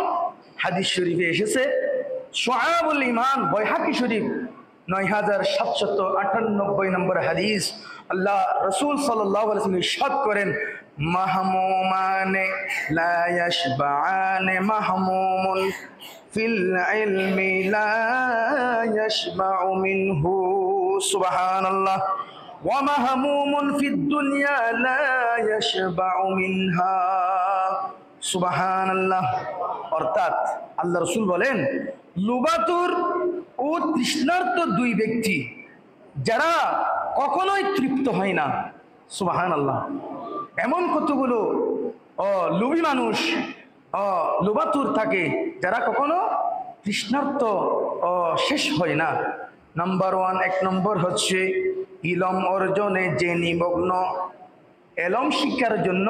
হাদিস শরীফে এসেছে শুআবুল ঈমান বাইহাকী শরীফ ৯৭৯৮ নম্বর হাদিস। আল্লাহ রাসূল সাল্লাল্লাহু আলাইহি ওয়াসাল্লাম ইরশাদ করেন, মাহমুমানে লা ইয়াশবাআনে মাহমুমুন ফিল ইলমি লা ইয়াশবাউ মিনহু সুবহানাল্লাহ ওয়া মাহমুমুন ফিদ দুনিয়া লা ইয়াশবাউ মিনহা সুবহানাল্লাহ। অর্থাৎ আল্লাহ রাসূল বলেন, লুবাতুর ও তৃষ্ণার্ত দুই ব্যক্তি যারা কখনোই তৃপ্ত হয় না। সুবহানাল্লাহ। এমন কতগুলো লোভী মানুষ লুবাতুর থাকে যারা কখনো তৃষ্ণার্ত শেষ হয় না। নাম্বার ওয়ান, এক নম্বর হচ্ছে ইলম অর্জনে যে নিমগ্ন, এলম শিক্ষার জন্য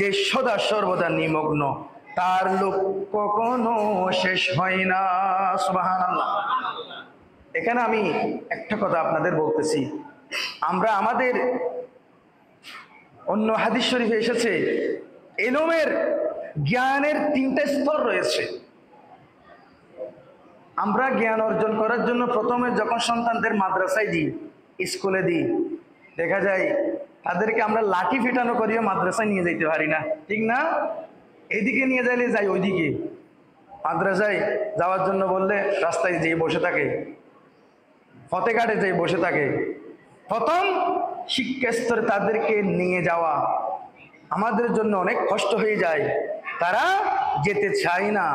যে সদা সর্বদা নিমগ্ন, তার লোক কখনো শেষ হয় না। সুবহানাল্লাহ। এখানে আমি একটা কথা আপনাদের বলতেছি, আমরা আমাদের অন্য হাদিস শরীফে এসেছে ইলমের জ্ঞানের তিনটা স্তর রয়েছে। আমরা জ্ঞান অর্জন করার জন্য প্রথমে যখন সন্তানদের মাদ্রাসায় দিই, স্কুলে দিই, দেখা যায় তাদেরকে আমরা লাঠি ফিটানো করিয়ে মাদ্রাসায় নিয়ে যেতে পারি না, ঠিক না? এইদিকে নিয়ে যাইলে যাই ওইদিকে, মাদ্রাসায় যাওয়ার জন্য বললে রাস্তায় যেয়ে বসে থাকে, ফতেঘাটে যেয়ে বসে থাকে। প্রথম শিক্ষা স্তরে তাদেরকে নিয়ে যাওয়া আমাদের জন্য অনেক কষ্ট হয়ে যায়, তারা যেতে চায় না।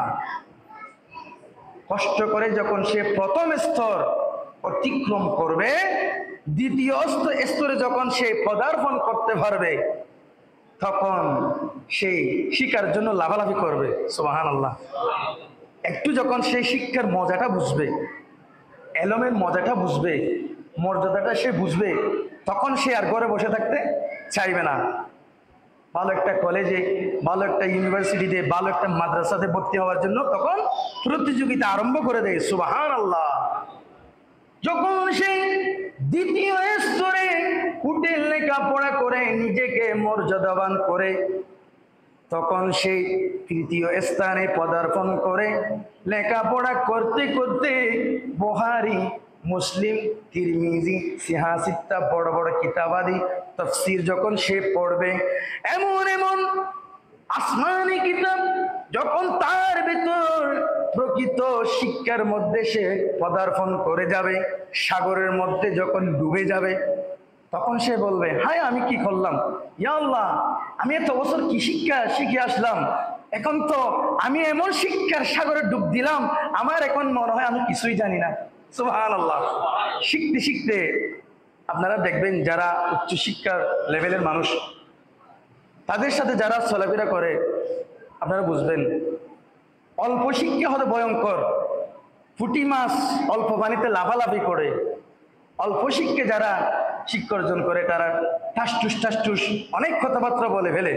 কষ্ট করে যখন সে প্রথম স্তর অতিক্রম করবে, দ্বিতীয় স্তরে যখন সে পদার্পণ করতে পারবে, তখন সে শিক্ষার জন্য লাফালাফি করবে। সুবহানাল্লাহ। একটু যখন সেই শিক্ষার মজাটা বুঝবে, এলমের মজাটা বুঝবে, মর্যাদাটা সে বুঝবে, তখন সে আর ঘরে বসে থাকতে চাইবে না। ভালো একটা কলেজে, ভালো একটা ইউনিভার্সিটিতে, ভালো একটা মাদ্রাসাতে ভর্তি হওয়ার জন্য তখন প্রতিযোগিতা আরম্ভ করে দেয়। সুবহানাল্লাহ। যখন সে দ্বিতীয় স্তরে উঠে লেখাপড়া করে নিজেকে মর্যাদাবান করে, তখন সে তৃতীয় স্থানে পদার্পণ করে। লেখাপড়া করতে করতে বুখারী, মুসলিম, তিরমিজি, সিহাসিত্তা বড় বড় কিতাবাদি তাফসীর যখন সে পড়বে, এমন এমন আসমানি কিতাব যখন তার ভিতর প্রকৃত শিক্ষার মধ্যে সে পদার্পণ করে যাবে, সাগরের মধ্যে যখন ডুবে যাবে, তখন সে বলবে, হায় আমি কি করলাম, ইয়া আল্লাহ, আমি এত বছর কি শিক্ষা শিখে আসলাম, এখন তো আমি এমন শিক্ষার সাগরে ডুব দিলাম, আমার এখন মনে হয় আমি কিছুই জানি না। সুবহানাল্লাহ। শিখতে শিখতে আপনারা দেখবেন যারা উচ্চ শিক্ষার লেভেলের মানুষ, তাদের সাথে যারা চলাফেরা করে, আপনারা বুঝবেন অল্প শিক্ষা হতে ভয়ঙ্কর। পুঁটি মাছ অল্প পানিতে লাফালাফি করে। অল্প শিক্ষা যারা শিক্ষা অর্জন করে তারা ঠাসঠুস ঠাসঠুস অনেক কথাবার্তা বলে ফেলে,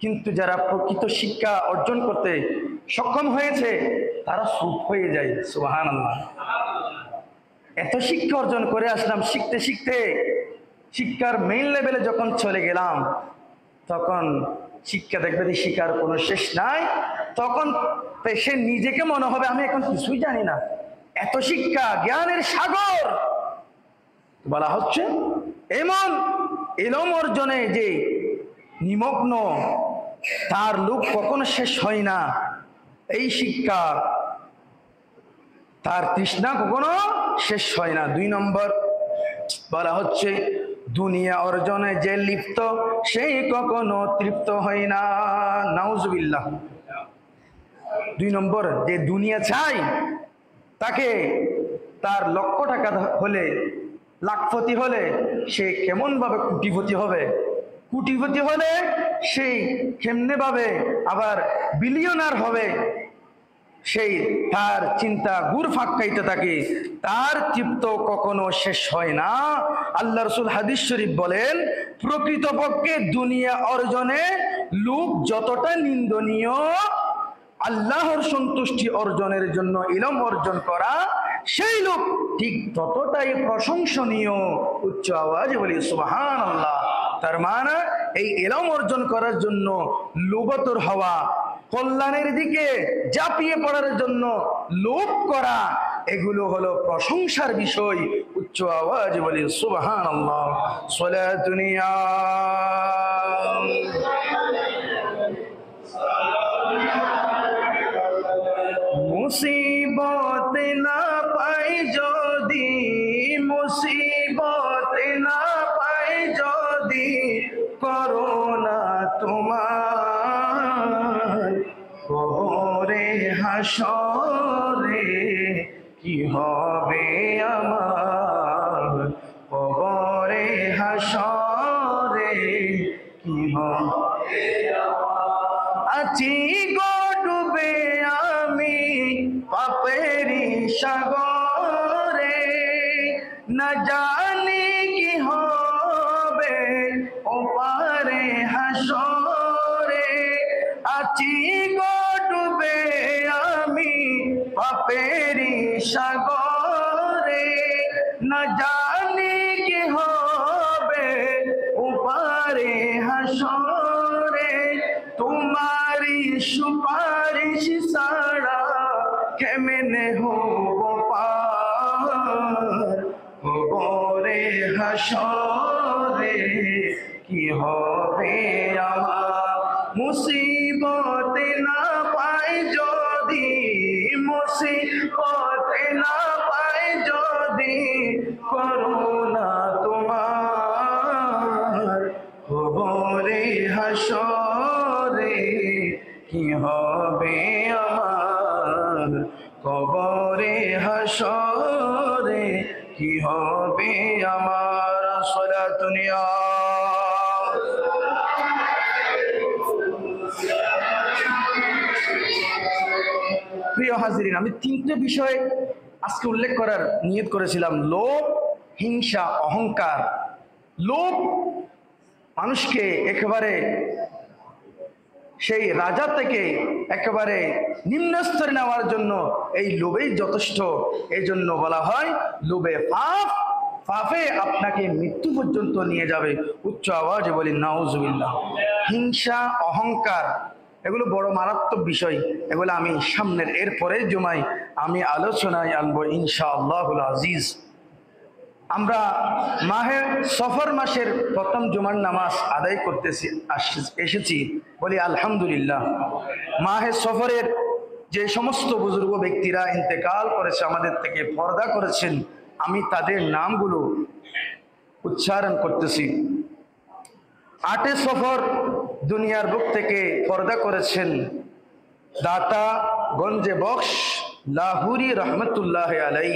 কিন্তু যারা প্রকৃত শিক্ষা অর্জন করতে সক্ষম হয়েছে তারা চুপ হয়ে যায়। সুবহানাল্লাহ। এত শিক্ষা অর্জন করে আসলাম, শিখতে শিখতে শিক্ষার মেইন লেভেলে যখন চলে গেলাম, তখন শিক্ষা দেখবে যে শিক্ষার কোনো শেষ নাই। তখন সে নিজেকে মনে হবে আমি এখন কিছুই জানি না। এত শিক্ষা, জ্ঞানের সাগর বলা হচ্ছে এমন ইলম অর্জনে যে নিমগ্ন, তার লোক কখনো শেষ হয় না। এই শিক্ষা, তার তৃষ্ণা কখনো শেষ হয় না। ২ নম্বর বলা হচ্ছে দুনিয়া অর্জনে যে লিপ্ত, সেই কখনো তৃপ্ত হয় না। নাউজুবিল্লাহ। ২ নম্বর, যে দুনিয়া চাই, তাকে তার লক্ষ টাকা হলে, লাখপতি হলে সে কেমন ভাবে কোটিপতি হবে, কোটিপতি হলে সেই কেমনে ভাবে আবার বিলিয়নার হবে, সেই তার চিন্তা ঘুর ফাঁকাইতে থাকে, তার তৃপ্ত কখনো শেষ হয় না। আল্লাহ রাসূল হাদিস শরীফ বলেন, প্রকৃতপক্ষে দুনিয়া অর্জনে লোক যতটা নিন্দনীয়, আল্লাহর সন্তুষ্টি অর্জনের জন্য ইলম অর্জন করা সেই লোক ঠিক ততটাই প্রশংসনীয়। উচ্চ আওয়াজে বলি সুবহানাল্লাহ। তার মানে এই ইলম অর্জন করার জন্য লুবতর হওয়া, কল্যাণের দিকে ঝাঁপিয়ে পড়ার জন্য লোভ করা, এগুলো হলো প্রশংসার বিষয়। উচ্চ আওয়াজে বলি সুবহানাল্লাহ। সালাতুন ইয়া মুসিবত না পাই যদি, মুসিবত না পাই যদি, করোনা তোমার কবরে হাসরে কি হবে আমার, কবরে হাসরে কি হবে আছি গো ডুবে আমি পাপেরি সাগরে, না জানি কি হবে ওপারে হাসরে। আছি গো ডুবে আমি পাপেরি সাগরে, না জানি কি হবে ওপারে হাসরে। তোমারি সুপারিশ ছাড়া কেমনে হব পার, কবরে হাসরে কি হবে আমার। মুসিবত না পাই যদি, মুসিবত না পাই যদি, করোনা তোমার কবরে হাসরে কি হবে আমার, কবরে হাসরে কি হবে আমার। সালাতুন ইয়া প্রিয় হাজিরিন, আমি তিনটে বিষয় আজকে উল্লেখ করার নিয়ত করেছিলাম। লোভ, হিংসা, অহংকার। লোভ মানুষকে একেবারে সেই রাজা থেকে একেবারে নিম্ন স্তরে নেওয়ার জন্য এই লোভেই যথেষ্ট। এই জন্য বলা হয় লোভে পাপ, পাপে আপনাকে মৃত্যু পর্যন্ত নিয়ে যাবে। উচ্চ আওয়াজে বলি নাউজুবিল্লাহ। হিংসা, অহংকার, এগুলো বড় মারাত্মক বিষয়। এগুলো আমি সামনের এর পরের জুমায় আমি আলোচনায় আনবো ইনশাআল্লাহুল আজিজ। আমরা মাহে সফর মাসের প্রথম জুমার নামাজ আদায় করতেছি এসেছি, বলি আলহামদুলিল্লাহ। মাহে সফরের যে সমস্ত বুজুর্গ ব্যক্তিরা ইন্তেকাল করেছে, আমাদের থেকে পর্দা করেছেন, আমি তাদের নামগুলো উচ্চারণ করতেছি। 8 সফর দুনিয়ার বুক থেকে পর্দা করেছেন দাতা গঞ্জে বক্স লাহুরি রহমতুল্লাহ আলাই।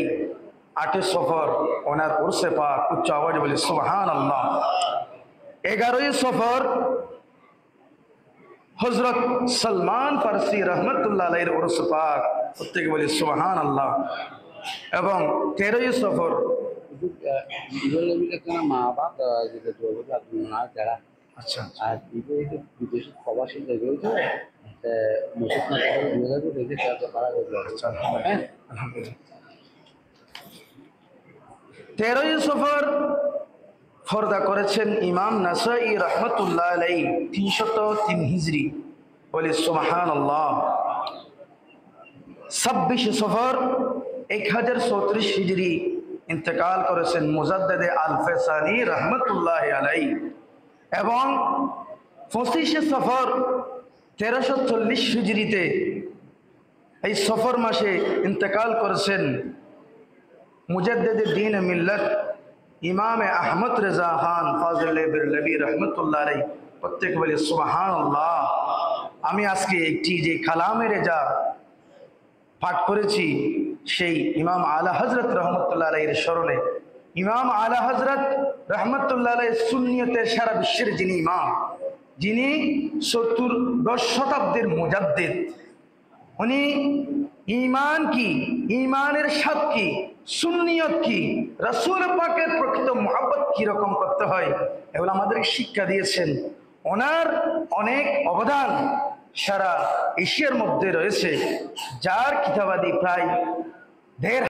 8 সফর ওনার উর্সে পাক, উচ্চ আওয়াজে বলি সুবহানাল্লাহ। 11 সফর হযরত সলমান ফারসি রহমতুল্লাহ আলাইহির উর্সে পাক, প্রত্যেকে বলি সুবহানাল্লাহ। এবং 13 সফর আচ্ছা আর বিদেশি প্রবাসী রয়েছে, হ্যাঁ। 13 সফর পর্দা করেছেন ইমাম নাসাই রহমতুল্লাহ আলাইহি 303 হিজরি, বলি সুবহানাল্লাহ। 26 সফর 1034 হিজরি ইন্তেকাল করেছেন মুজাদ্দেদে আল ফেসানি রহমতুল্লাহ আলাইহি। এবং 25 সফর 1340 হিজরিতে এই সফর মাসে ইন্তেকাল করেছেন মুজাদ্দেদে দ্বীন মিল্লাত ইমাম আহমদ রেজা খান ফাজিল বিরলবি রহমতুল্লাহ আলাইহি। প্রত্যেক বলি সুবহানাল্লাহ। আমি আজকে একটি যে কালামে রেজা পাঠ করেছি, সেই ইমাম আলা হযরত রহমতুল্লাহ আলাইহির স্মরণে। ইমাম আলা হযরত রহমতুল্লাহ আলাইহি সুন্নিয়তের সারা বিশ্বের যিনি ইমাম, যিনি 14 শতাব্দীর মুজাদ্দিদ, উনি ঈমান কি, ঈমানের স্বাদ কি, সুন্নিয়ত কি, রাসূল পাকের প্রকৃত মুহাব্বত কি রকম করতে হয়, এগুলো আমাদের শিক্ষা দিয়েছেন। ওনার অনেক অবদান সারা এশিয়ার মধ্যে রয়েছে, যার কিতাবাদি প্রায় 1.5